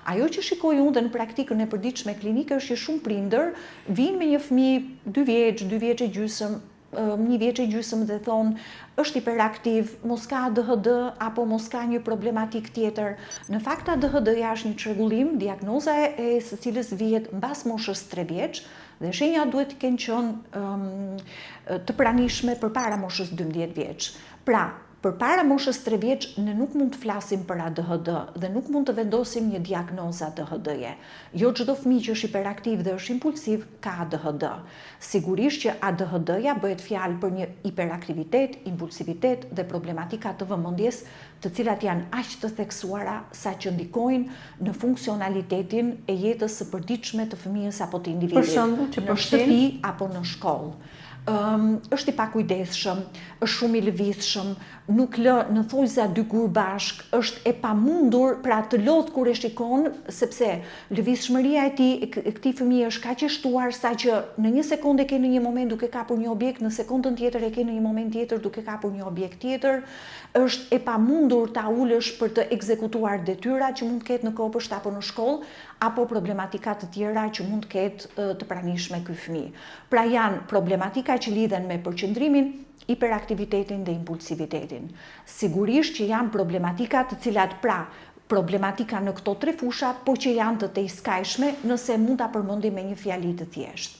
Ajo që shikoj unë dhe në praktikën e përditshme klinike është që shumë prindër vinë me një fëmijë 2 vjeç, 2 vjeç e gjysmë, 1 vjeç e gjysmë dhe thonë është hiperaktiv, mos ka ADHD apo mos ka një problematik tjetër. Në fakt ADHD-ja është një çrregullim, diagnoza e së cilës vihet mbas moshës 3 vjeç dhe shenjat duhet të kenë qenë të pranishme përpara moshës 12 vjeç. Pra, përpara moshës 3 vjeç ne nuk mund të flasim për ADHD dhe nuk mund të vendosim një diagnozë ADHD-je. Jo çdo fëmijë që është hiperaktiv dhe është impulsiv ka ADHD. Sigurisht që ADHD-ja bëhet fjalë për një hiperaktivitet, impulsivitet dhe problematika të vëmendjes, të cilat janë aq të theksuara sa që ndikojnë në funksionalitetin e jetës së përditshme të fëmijës apo të individit. Për shembull, që në shtëpi apo në shkollë. Është i pakujdesshëm, është shumë i lëvizshëm, nuk lë në thojza 2 gur bashk, është e pamundur pra të lodh kur e shikon, sepse lëvizshmëria e këtij fëmijë është kaq e shtuar sa që në një sekondë e ke në një moment duke kapur një objekt, në sekondën tjetër e ke në një moment tjetër duke kapur një objekt tjetër, është e pamundur ta ulësh për të ekzekutuar detyra që mund të ketë në kopësht apo në shkollë, apo problematika të tjera që mund të ketë të pranishme ky fëmijë. Pra janë problematika që lidhen me përqendrimin, hiperaktivitetin dhe impulsivitetin. Sigurisht që janë problematika të cilat problematika në këto 3 fusha, po që janë të tejskajshme nëse mund ta përmendim me një fjali të thjeshtë.